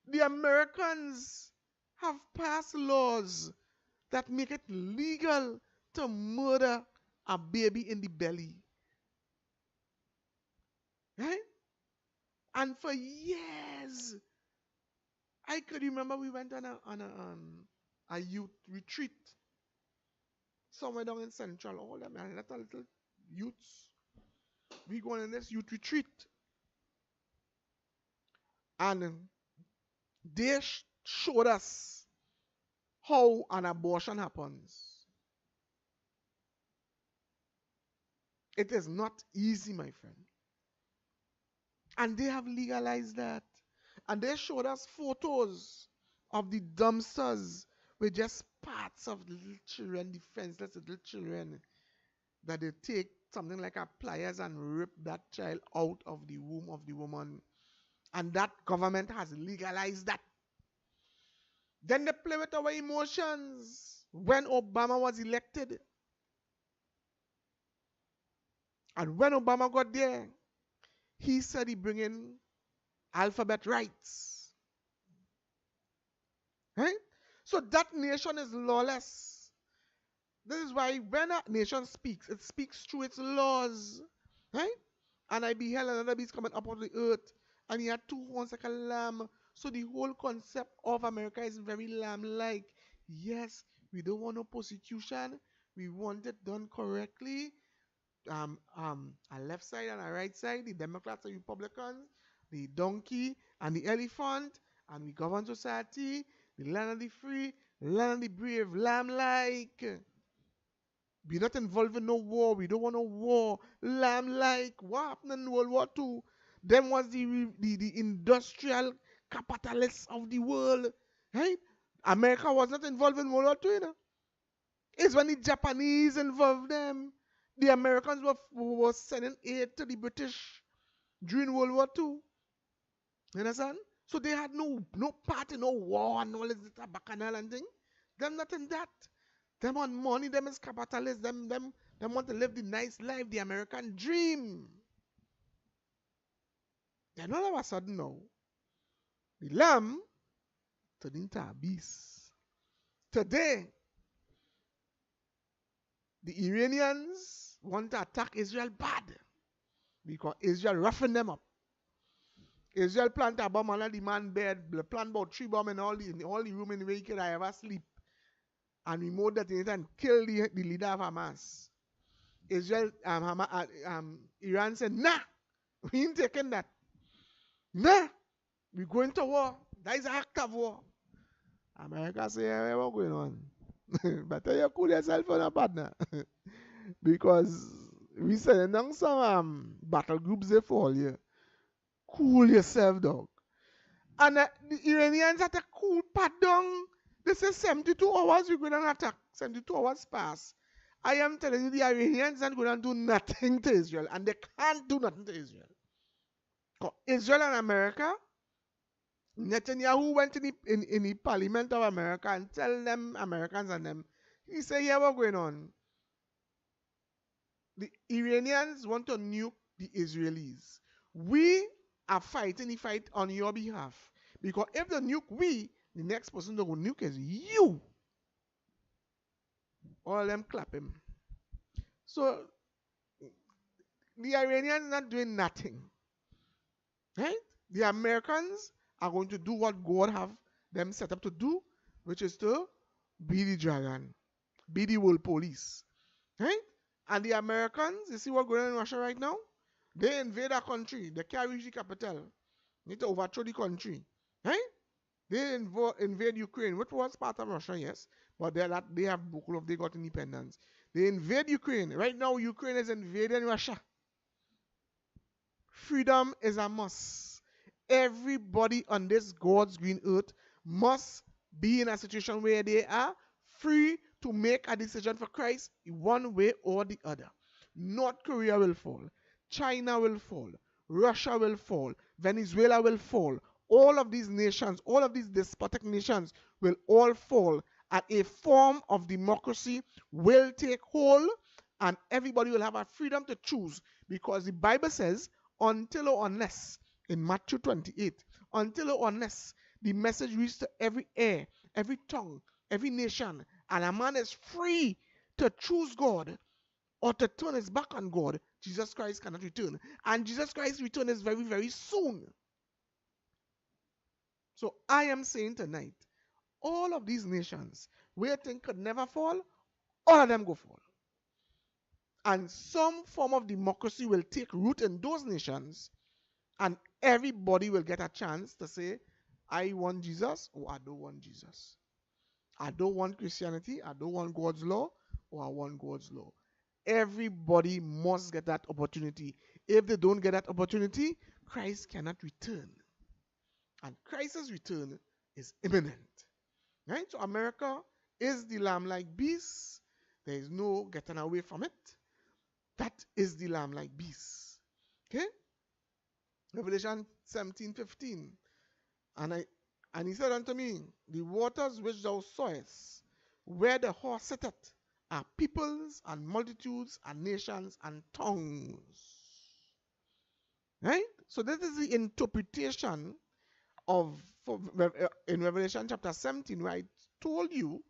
The Americans have passed laws that make it legal to murder a baby in the belly. Right? And for years, I could remember we went on a youth retreat somewhere down in Central. All them little youths. We going on this youth retreat. And they showed us how an abortion happens. It is not easy, my friend. And they have legalized that. And they showed us photos of the dumpsters with just parts of little children, defenseless little children, that they take something like a pliers and rip that child out of the womb of the woman. And that government has legalized that. Then they play with our emotions. When Obama was elected, and when Obama got there, he said he bring in alphabet rights. Right? So that nation is lawless. This is why when a nation speaks, it speaks through its laws. Right? And I beheld another beast coming up out of the earth, and he had two horns like a lamb. So the whole concept of America is very lamb-like. Yes, we don't want no persecution. We want it done correctly. A left side and a right side, the Democrats and Republicans, the donkey and the elephant, and we govern society, the land of the free, land of the brave, lamb-like. Be not involved in no war. We don't want no war. Lamb-like. What happened in World War II? Them was the industrial capitalists of the world. Right? America was not involved in World War II. You know? It's when the Japanese involved them. The Americans were sending aid to the British during World War II. You understand? So they had no part in no war and all this bacchanal and thing. Them not in that. Them want money, them is capitalists, them want to live the nice life, the American dream. Then all of a sudden now, the lamb turned into a beast. Today, the Iranians want to attack Israel bad because Israel roughing them up. Israel plant a bomb under the man bed, plant about 3 bombs in all the room in the vehicle I ever sleep. And remote detonator and kill the leader of Hamas. Israel, Iran said, nah, we ain't taking that. Nah, we're going to war. That is an act of war. America say, hey, what's going on? Better you cool yourself on a partner. Because we sending down some battle groups they fall here. Cool yourself, dog. And the Iranians had a cool pat down. They say 72 hours we're going to attack. 72 hours pass. I am telling you, the Iranians aren't going to do nothing to Israel. And they can't do nothing to Israel. Israel and America, Netanyahu went in the parliament of America and tell them, Americans and them, he said, yeah, what's going on? The Iranians want to nuke the Israelis. We are fighting the fight on your behalf. Because if they nuke we, the next person that will nuke is you. All of them clap him. So, the Iranians are not doing nothing. Right? The Americans are going to do what God have them set up to do, which is to be the dragon, be the world police. Right? And the Americans, you see what's going on in Russia right now? They invade our country. They can't reach the capital. They need to overthrow the country. Right? They invade Ukraine, which was part of Russia, yes. But they have Bukulov, they got independence. They invade Ukraine. Right now, Ukraine is invading Russia. Freedom is a must. Everybody on this God's green earth must be in a situation where they are free to make a decision for Christ one way or the other. North Korea will fall. China will fall. Russia will fall. Venezuela will fall. All of these nations, all of these despotic nations will all fall, and a form of democracy will take hold, and everybody will have a freedom to choose, because the Bible says, until or unless, in Matthew 28, until or unless the message reaches to every ear, every tongue, every nation, and a man is free to choose God or to turn his back on God, Jesus Christ cannot return. And Jesus Christ's return is very, very soon. So I am saying tonight, all of these nations where things could never fall, all of them go fall. And some form of democracy will take root in those nations, and everybody will get a chance to say, I want Jesus or I don't want Jesus. I don't want Christianity, I don't want God's law, or I want God's law. Everybody must get that opportunity. If they don't get that opportunity, Christ cannot return. And Christ's return is imminent. Right? So America is the lamb-like beast. There is no getting away from it. That is the lamb-like beast. Okay? Revelation 17:15. And he said unto me, the waters which thou sawest, where the horse sitteth, are peoples and multitudes and nations and tongues. Right? So this is the interpretation of in Revelation chapter 17, where I told you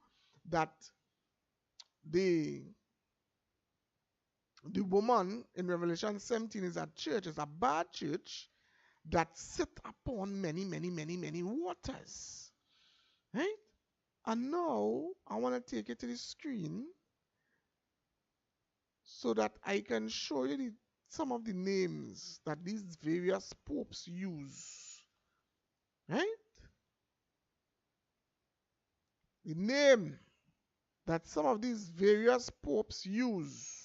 that the woman in Revelation 17 is a church, is a bad church that sit upon many, many, many, many waters. Right? And now I want to take it to the screen so that I can show you some of the names that these various popes use. Right? The name that some of these various popes use.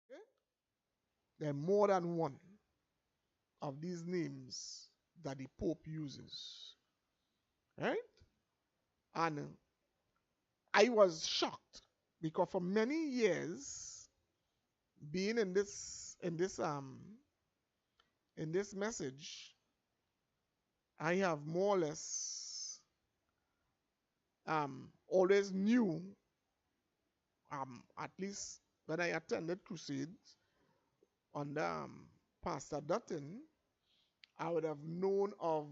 Okay? There are more than one of these names that the Pope uses. Right? And I was shocked because for many years being in this message, I have more or less always knew, at least when I attended crusades under Pastor Dutton, I would have known of,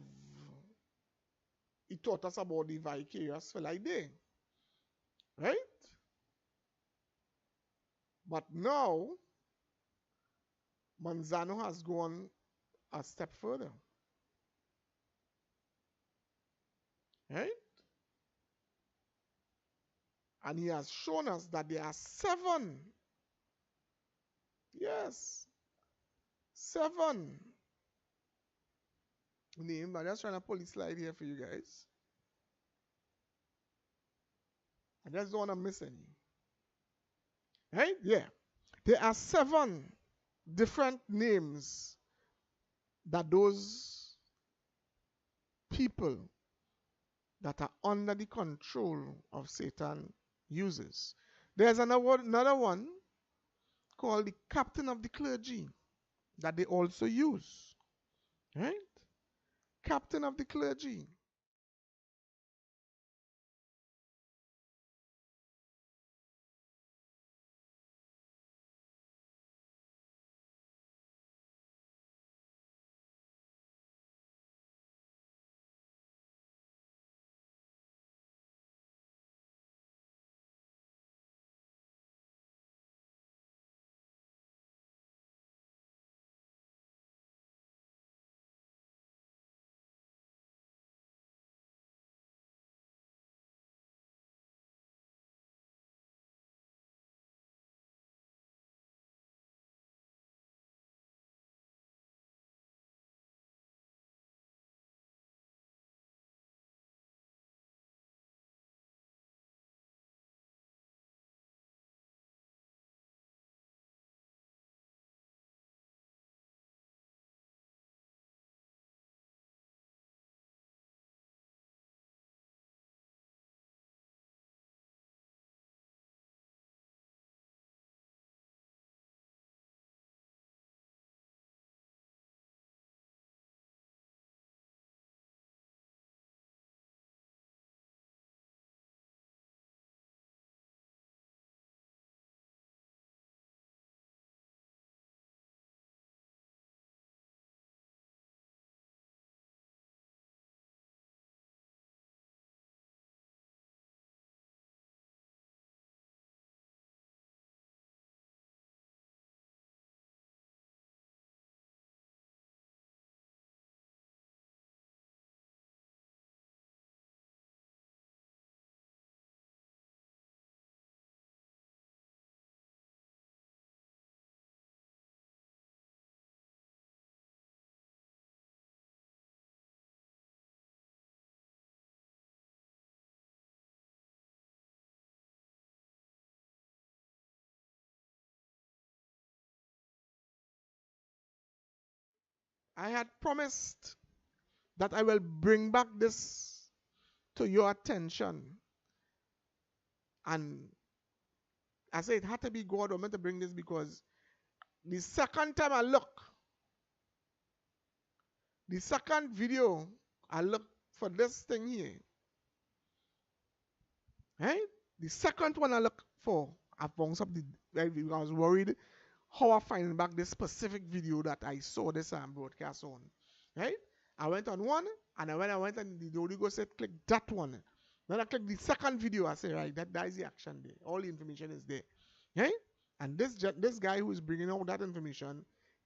he taught us about the vicarious Philae Dei. Right? But now, Manzano has gone a step further. Right? And he has shown us that there are 7. Yes. 7 names. I'm just trying to pull the slide here for you guys. I just don't want to miss any. Right? Yeah. There are 7 different names that those people that are under the control of Satan uses. There's another one called the captain of the clergy that they also use. Right? Captain of the clergy. I had promised that I will bring back this to your attention. And I said it had to be God or meant to bring this because the second time I look, the second video I look for this thing here, right? The second one I look for, I found something. I was worried how I find back this specific video that I saw this broadcast on, right? I went on one, and when I went and the Holy Ghost said, click that one. Then I click the second video. I say, right, that is the action there. All the information is there, right? And this guy who is bringing out that information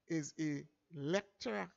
is a lecturer.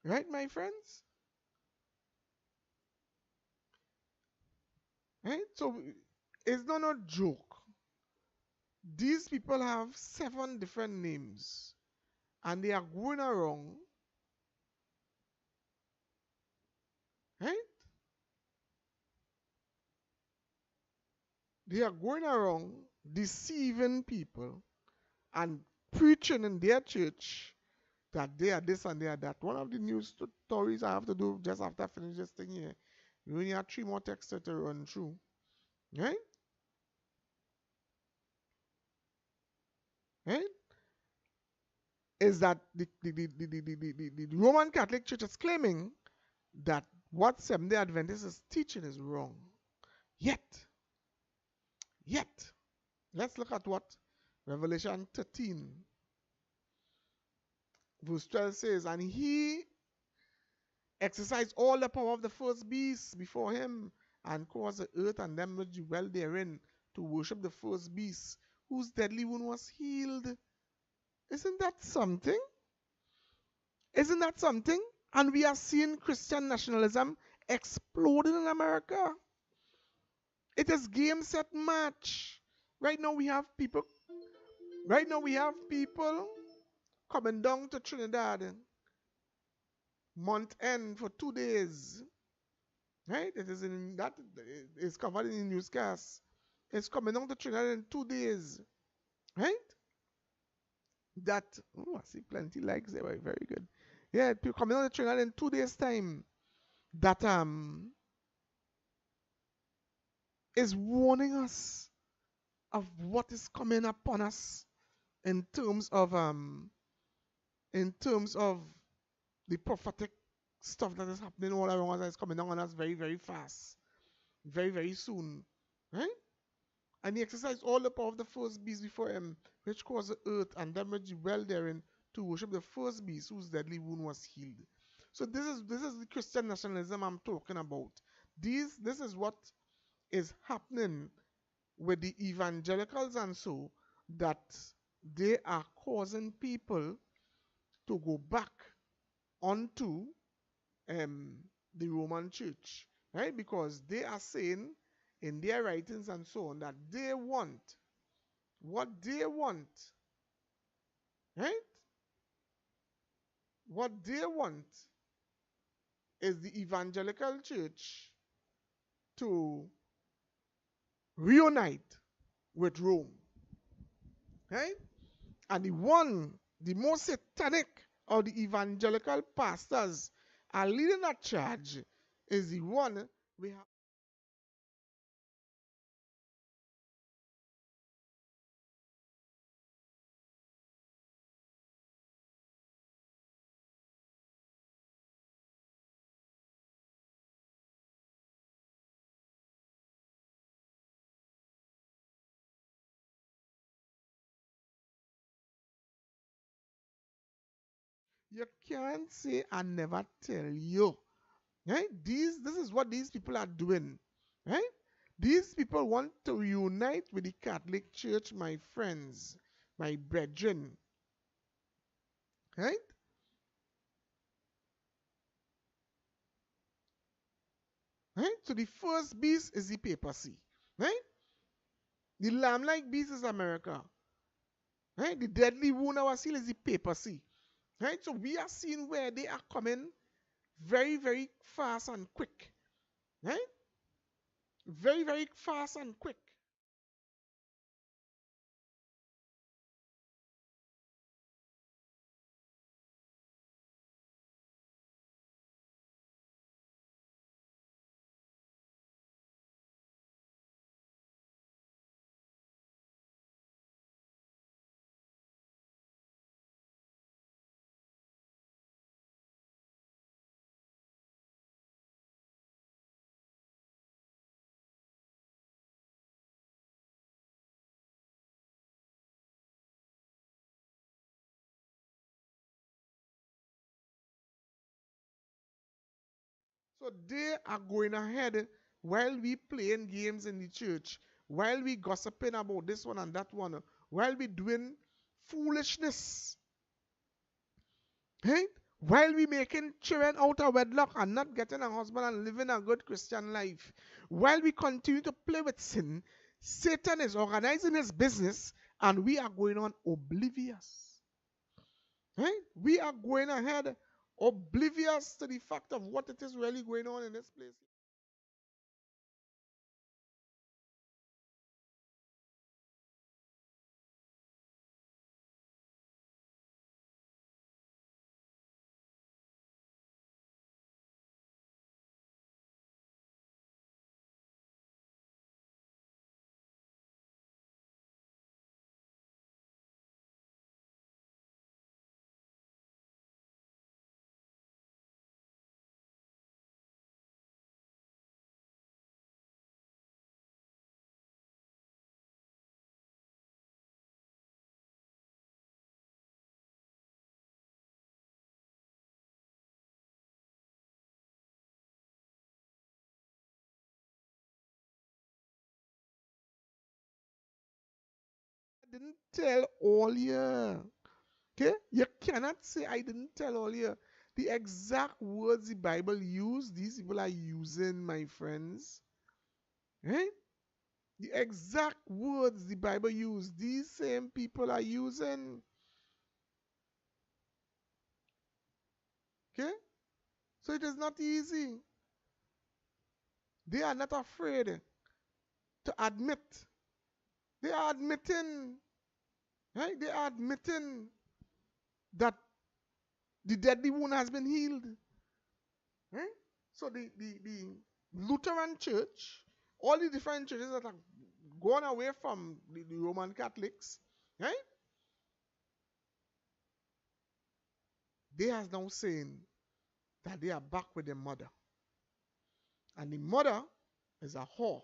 Man. Right, my friends? Right? So it's not a joke. These people have 7 different names and they are going around, right? They are going around deceiving people and preaching in their church that they are this and they are that. One of the news stories I have to do just after I finish this thing here, we only have 3 more texts to run through, right? Right? Is that the Roman Catholic Church is claiming that what Seventh-day Adventists is teaching is wrong. Yet, let's look at what Revelation 13, verse 12 says, and he exercised all the power of the first beast before him, and caused the earth and them which dwell therein to worship the first beast, whose deadly wound was healed. Isn't that something? Isn't that something? And we are seeing Christian nationalism exploding in America. It is game, set, match. Right now we have people coming down to Trinidad month end for 2 days. Right? It is in that is covered in the newscast. It's coming down to Trinidad in 2 days. Right? That I see plenty likes there. Very good. Yeah, people coming down to Trinidad in 2 days' time. That is warning us of what is coming upon us in terms of the prophetic stuff that is happening all around us, is coming down on us very, very fast, very, very soon, right? And he exercised all the power of the first beast before him, which caused the earth and them which dwell therein to worship the first beast, whose deadly wound was healed. So this is the Christian nationalism I'm talking about. This is what is happening with the evangelicals, and so that they are causing people to go back onto the Roman Church, right? Because they are saying in their writings and so on that they want what they want, right? What they want is the evangelical church to reunite with Rome. Right? And the most satanic of the evangelical pastors are leading that charge is the one we have. You can't say I never tell you. Right? This is what these people are doing. Right? These people want to reunite with the Catholic Church, my friends, my brethren. Right? Right? So the first beast is the papacy. Right? The lamb-like beast is America. Right? The deadly wound our seal is the papacy. Right? So we are seeing where they are coming very, very fast and quick. Right? Very, very fast and quick. So they are going ahead while we playing games in the church, while we gossiping about this one and that one, while we doing foolishness, right? While we making children out of wedlock and not getting a husband and living a good Christian life, while we continue to play with sin, Satan is organizing his business and we are going on oblivious. Right? We are going ahead oblivious to the fact of what it is really going on in this place. I didn't tell all you. Okay? You cannot say I didn't tell all you. The exact words the Bible used, these people are using, my friends. Right? The exact words the Bible used, these same people are using. Okay? So it is not easy. They are not afraid to admit. They are admitting, right? They are admitting that the deadly wound has been healed. Right? So the Lutheran Church, all the different churches that have gone away from the Roman Catholics, right? They are now saying that they are back with their mother. And the mother is a whore.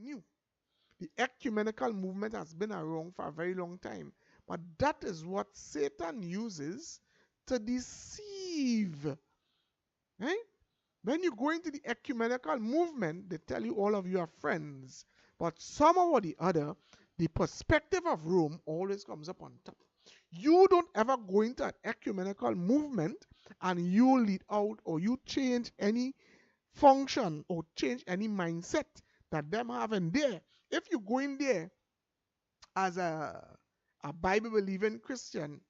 New. The ecumenical movement has been around for a very long time. But that is what Satan uses to deceive. Right? When you go into the ecumenical movement, they tell you all of you are friends. But somehow or the other, the perspective of Rome always comes up on top. You don't ever go into an ecumenical movement and you lead out or you change any function or change any mindset that them have in there. If you go in there as a Bible believing Christian,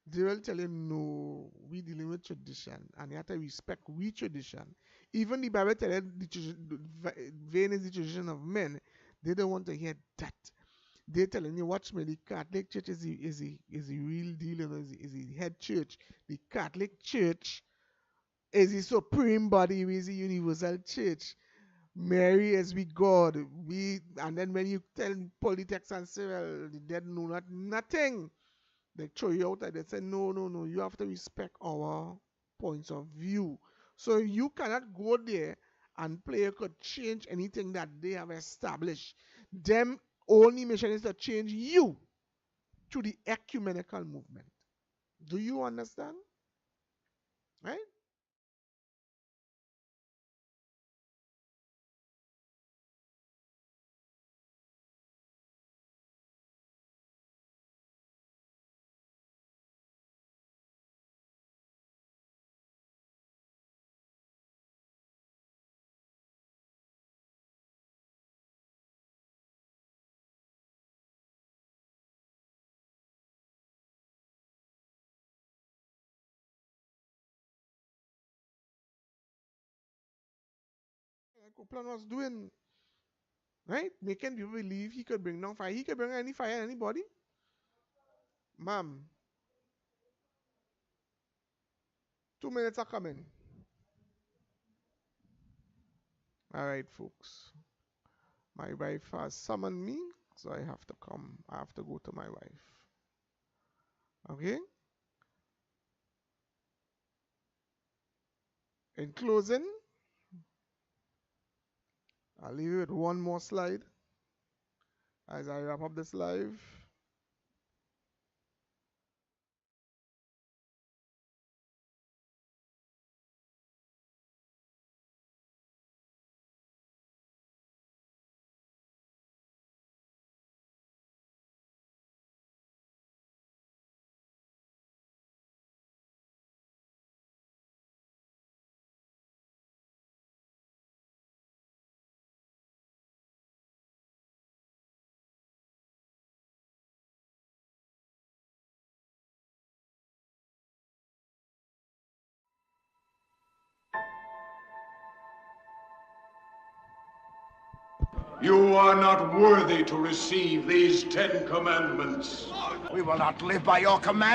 they will tell you, no, we dealing with tradition and you have to respect we tradition. Even the Bible tells you vain is the tradition of men. They don't want to hear that. They're telling you, watch me, the Catholic Church is the real deal, is the head church. The Catholic Church is the supreme body, is the universal church. Mary is with God. And then when you tell Polytext and Cyril, the dead know nothing. They throw you out and they say, no, you have to respect our points of view. So you cannot go there and play could change anything that they have established. Them only mission is to change you to the ecumenical movement. Do you understand? Right? Like Copeland was doing, right? Making people believe he could bring down fire. He could bring any fire on anybody. Ma'am, 2 minutes are coming. All right, folks. My wife has summoned me, so I have to come. I have to go to my wife. Okay? In closing, I'll leave you with one more slide as I wrap up this live. You are not worthy to receive these 10 commandments. We will not live by your command.